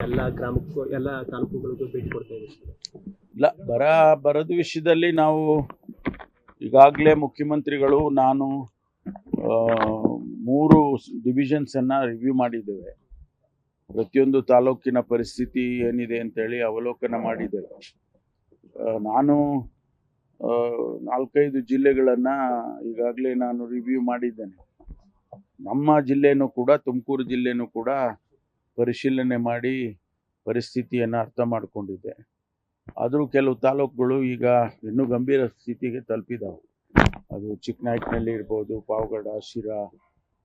ಎಲ್ಲ ಗ್ರಾಮಕ್ಕೂ ಎಲ್ಲ ತಾಲೂಕುಗಳಿಗೂ ಭೇಟಿ ಕೊಡ್ತಾ ಇದ್ದೀವಿ. ಇಲ್ಲ, ಬರದ ವಿಷಯದಲ್ಲಿ ನಾವು ಈಗಾಗಲೇ ಮುಖ್ಯಮಂತ್ರಿಗಳು ನಾನು 3 ಡಿವಿಷನ್ಸನ್ನು ರಿವ್ಯೂ ಮಾಡಿದ್ದೇವೆ. ಪ್ರತಿಯೊಂದು ತಾಲೂಕಿನ ಪರಿಸ್ಥಿತಿ ಏನಿದೆ ಅಂತೇಳಿ ಅವಲೋಕನ ಮಾಡಿದ್ದೇವೆ. ನಾನು 4-5 ಜಿಲ್ಲೆಗಳನ್ನು ಈಗಾಗಲೇ ನಾನು ರಿವ್ಯೂ ಮಾಡಿದ್ದೇನೆ. ನಮ್ಮ ಜಿಲ್ಲೆನೂ ಕೂಡ, ತುಮಕೂರು ಜಿಲ್ಲೆನೂ ಕೂಡ ಪರಿಶೀಲನೆ ಮಾಡಿ ಪರಿಸ್ಥಿತಿಯನ್ನು ಅರ್ಥ ಮಾಡಿಕೊಂಡಿದ್ದೆ. ಆದರೂ ಕೆಲವು ತಾಲೂಕುಗಳು ಈಗ ಇನ್ನೂ ಗಂಭೀರ ಸ್ಥಿತಿಗೆ ತಲುಪಿದಾವೆ. ಅದು ಚಿಕ್ಕನಾಯಕನಹಳ್ಳಿ ಇರ್ಬೋದು, ಪಾವಗಡ, ಶಿರಾ,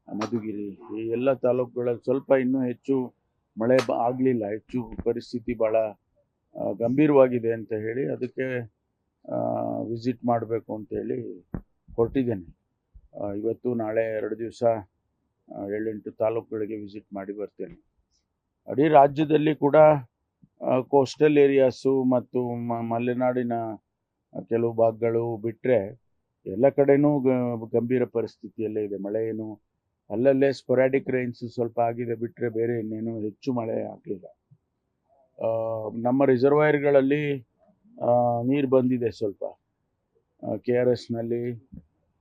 ಮಧುಗಿರಿ, ಈ ಎಲ್ಲ ತಾಲೂಕುಗಳಲ್ಲಿ ಸ್ವಲ್ಪ ಇನ್ನೂ ಹೆಚ್ಚು ಮಳೆ ಆಗಲಿಲ್ಲ. ಹೆಚ್ಚು ಪರಿಸ್ಥಿತಿ ಭಾಳ ಗಂಭೀರವಾಗಿದೆ ಅಂತ ಹೇಳಿ ಅದಕ್ಕೆ ವಿಸಿಟ್ ಮಾಡಬೇಕು ಅಂತೇಳಿ ಹೊರಟಿದ್ದೇನೆ. ಇವತ್ತು ನಾಳೆ 2 ದಿವಸ 7-8 ತಾಲೂಕುಗಳಿಗೆ ವಿಸಿಟ್ ಮಾಡಿ ಬರ್ತೇನೆ. ಇಡೀ ರಾಜ್ಯದಲ್ಲಿ ಕೂಡ ಕೋಸ್ಟಲ್ ಏರಿಯಾಸು ಮತ್ತು ಮಲೆನಾಡಿನ ಕೆಲವು ಭಾಗಗಳು ಬಿಟ್ಟರೆ ಎಲ್ಲ ಕಡೆನೂ ಗಂಭೀರ ಪರಿಸ್ಥಿತಿಯಲ್ಲೇ ಇದೆ. ಮಳೆ ಏನು ಅಲ್ಲಲ್ಲೇ ಸ್ಪೊರಾಡಿಕ್ ರೈನ್ಸ್ ಸ್ವಲ್ಪ ಆಗಿದೆ ಬಿಟ್ಟರೆ ಬೇರೆ ಇನ್ನೇನು ಹೆಚ್ಚು ಮಳೆ ಆಗಲಿಲ್ಲ. ನಮ್ಮ ರಿಸರ್ವಾಯರ್ಗಳಲ್ಲಿ ನೀರು ಬಂದಿದೆ. ಸ್ವಲ್ಪ KRSನಲ್ಲಿ,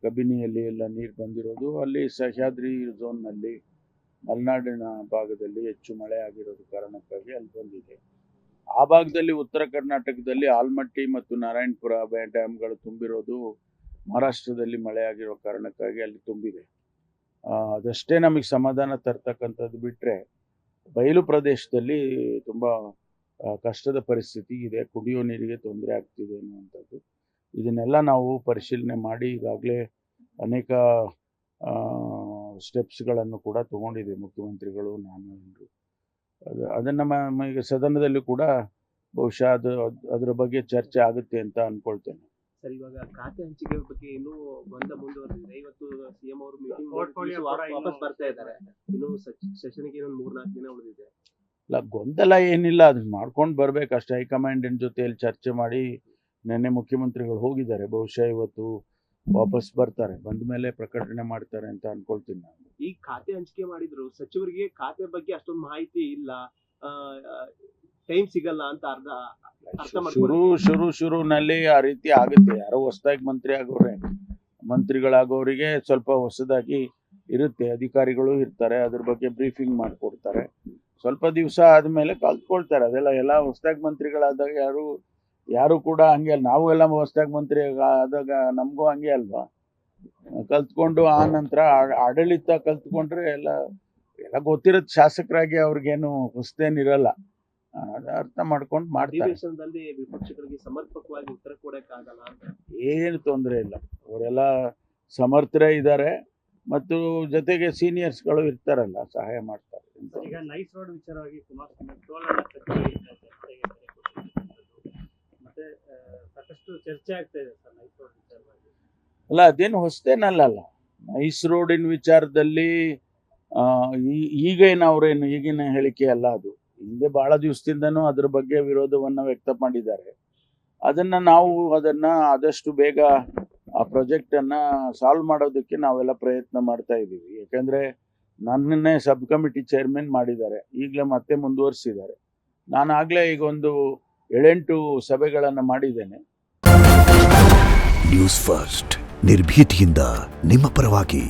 ಕಬಿನಿಯಲ್ಲಿ ಎಲ್ಲ ನೀರು ಬಂದಿರೋದು. ಅಲ್ಲಿ ಸಹ್ಯಾದ್ರಿ ಝೋನ್ನಲ್ಲಿ ಮಲೆನಾಡಿನ ಭಾಗದಲ್ಲಿ ಹೆಚ್ಚು ಮಳೆ ಆಗಿರೋದು ಕಾರಣಕ್ಕಾಗಿ ಅಲ್ಲಿ ಬಂದಿದೆ. ಆ ಭಾಗದಲ್ಲಿ ಉತ್ತರ ಕರ್ನಾಟಕದಲ್ಲಿ ಆಲ್ಮಟ್ಟಿ ಮತ್ತು ನಾರಾಯಣಪುರ ಡ್ಯಾಮ್ಗಳು ತುಂಬಿರೋದು ಮಹಾರಾಷ್ಟ್ರದಲ್ಲಿ ಮಳೆ ಆಗಿರೋ ಕಾರಣಕ್ಕಾಗಿ ಅಲ್ಲಿ ತುಂಬಿದೆ. ಅದಷ್ಟೇ ನಮಗೆ ಸಮಾಧಾನ ತರ್ತಕ್ಕಂಥದ್ದು. ಬಿಟ್ಟರೆ ಬಯಲು ಪ್ರದೇಶದಲ್ಲಿ ತುಂಬ ಕಷ್ಟದ ಪರಿಸ್ಥಿತಿ ಇದೆ. ಕುಡಿಯೋ ನೀರಿಗೆ ತೊಂದರೆ ಆಗ್ತಿದೆ ಅನ್ನುವಂಥದ್ದು. ಇದನ್ನೆಲ್ಲ ನಾವು ಪರಿಶೀಲನೆ ಮಾಡಿ ಈಗಾಗಲೇ ಅನೇಕ ಸ್ಟೆಪ್ಸ್ಗಳನ್ನು ಕೂಡ ತಗೊಂಡಿದೆ ಮುಖ್ಯಮಂತ್ರಿಗಳು, ನಾನು ಎಲ್ಲರೂ. ಅದನ್ನು ಈಗ ಸದನದಲ್ಲಿ ಕೂಡ ಬಹುಶಃ ಅದರ ಬಗ್ಗೆ ಚರ್ಚೆ ಆಗುತ್ತೆ ಅಂತ ಅಂದ್ಕೊಳ್ತೇನೆ. ಸರ್, ಇವಾಗ ಖಾತೆ ಹಂಚಿಕೆ ಬಗ್ಗೆ ಇನ್ನೂ ಮುಂದುವರೆದಿದೆ. ಇವತ್ತು CM ಅವರು ಮೀಟಿಂಗ್ ವಾಪಸ್ ಬರ್ತಾ ಇದ್ದಾರೆ. ಇನ್ನು ಸೆಷನ್ಗೆ ಇನ್ನೊಂದು 3-4 ದಿನ ಉಳಿದಿದೆ. ಇಲ್ಲ, ಗೊಂದಲ ಏನಿಲ್ಲ, ಅದನ್ನ ಮಾಡ್ಕೊಂಡು ಬರ್ಬೇಕಷ್ಟೇ. ಹೈಕಮಾಂಡ್ ಜೊತೆಯಲ್ಲಿ ಚರ್ಚೆ ಮಾಡಿ ನಿನ್ನೆ ಮುಖ್ಯಮಂತ್ರಿಗಳು ಹೋಗಿದ್ದಾರೆ. ಬಹುಶಃ ಇವತ್ತು ವಾಪಸ್ ಬರ್ತಾರೆ. ಬಂದ ಮೇಲೆ ಪ್ರಕಟಣೆ ಮಾಡ್ತಾರೆ ಅಂತ ಅನ್ಕೊಳ್ತೀನಿ ನಾನು. ಈ ಖಾತೆ ಹಂಚಿಕೆ ಮಾಡಿದ್ರು, ಸಚಿವರಿಗೆ ಖಾತೆ ಬಗ್ಗೆ ಅಷ್ಟೊಂದು ಮಾಹಿತಿ ಇಲ್ಲ, ಟೈಮ್ ಸಿಗಲ್ಲ ಅಂತ ಶುರುನಲ್ಲಿ ಆ ರೀತಿ ಆಗುತ್ತೆ. ಯಾರೋ ಹೊಸದಾಗಿ ಮಂತ್ರಿಗಳಾಗೋರಿಗೆ ಸ್ವಲ್ಪ ಹೊಸದಾಗಿ ಇರುತ್ತೆ. ಅಧಿಕಾರಿಗಳು ಇರ್ತಾರೆ, ಅದ್ರ ಬಗ್ಗೆ ಬ್ರೀಫಿಂಗ್ ಮಾಡಿಕೊಡ್ತಾರೆ. ಸ್ವಲ್ಪ ದಿವಸ ಆದಮೇಲೆ ಕಲ್ತ್ಕೊಳ್ತಾರೆ. ಎಲ್ಲ ಹೊಸದಾಗಿ ಮಂತ್ರಿಗಳಾದಾಗ ಯಾರು ಕೂಡ ಹಂಗೆ ಅಲ್ಲ. ನಾವು ಎಲ್ಲ ಹೊಸದಾಗಿ ಮಂತ್ರಿ ಆದಾಗ ನಮಗೂ ಹಂಗೆ ಅಲ್ವಾ, ಕಲ್ತ್ಕೊಂಡು ಆ ನಂತರ ಆಡಳಿತ ಕಲ್ತ್ಕೊಂಡ್ರೆ ಎಲ್ಲ ಗೊತ್ತಿರೋದು. ಶಾಸಕರಾಗಿ ಅವ್ರಿಗೇನು ಹೊಸದೇನಿರಲ್ಲ, ಅರ್ಥ ಮಾಡ್ಕೊಂಡು ಮಾಡ್ತಾರೆ. ವಿಪಕ್ಷಗಳಿಗೆ ಸಮರ್ಪಕವಾಗಿ ಉತ್ತರ ಕೊಡಕ್ಕಾಗಲ್ಲ ಅಂತ ಏನು ತೊಂದರೆ ಇಲ್ಲ. ಅವರೆಲ್ಲ ಸಮರ್ಥರೇ ಇದ್ದಾರೆ ಮತ್ತು ಜೊತೆಗೆ ಸೀನಿಯರ್ಸ್ಗಳು ಇರ್ತಾರಲ್ಲ, ಸಹಾಯ ಮಾಡ್ತಾರೆ. ಈಗ ನೈಸ್ ರೋಡ್ ವಿಚಾರವಾಗಿ ಕುಮಾರಸ್ವಾಮಿ ಮತ್ತೆ ಸಾಕಷ್ಟು ಚರ್ಚೆ ಆಗ್ತಾ ಇದೆ ಸರ್ ನೈಸ್ ರೋಡ್ ವಿಚಾರವಾಗಿ. ಅಲ್ಲ, ಅದೇನು ಹೊಸದೇನಲ್ಲ. ನೈಸ್ ರೋಡಿನ ವಿಚಾರದಲ್ಲಿ ಅವ್ರೇನು ಈಗಿನ ಹೇಳಿಕೆ ಅಲ್ಲ. ಅದು ಹಿಂದೆ ಬಹಳ ದಿವಸದಿಂದನೂ ಅದ್ರ ಬಗ್ಗೆ ವಿರೋಧವನ್ನು ವ್ಯಕ್ತ ಮಾಡಿದ್ದಾರೆ. ನಾವು ಅದನ್ನು ಆದಷ್ಟು ಬೇಗ ಆ ಪ್ರಾಜೆಕ್ಟನ್ನು ಸಾಲ್ವ್ ಮಾಡೋದಕ್ಕೆ ನಾವೆಲ್ಲ ಪ್ರಯತ್ನ ಮಾಡ್ತಾ ಇದ್ದೀವಿ. ಯಾಕೆಂದರೆ ನನ್ನನ್ನೇ ಸಬ್ ಕಮಿಟಿ ಚೇರ್ಮನ್ ಮಾಡಿದ್ದಾರೆ, ಈಗಲೇ ಮತ್ತೆ ಮುಂದುವರಿಸಿದ್ದಾರೆ. ನಾನಾಗಲೇ ಈಗ ಒಂದು 7-8 ಸಭೆಗಳನ್ನು ಮಾಡಿದ್ದೇನೆ. ನ್ಯೂಸ್ ಫಸ್ಟ್, ನಿರ್ಭೀತಿಯಿಂದ ನಿಮ್ಮ ಪರವಾಗಿ.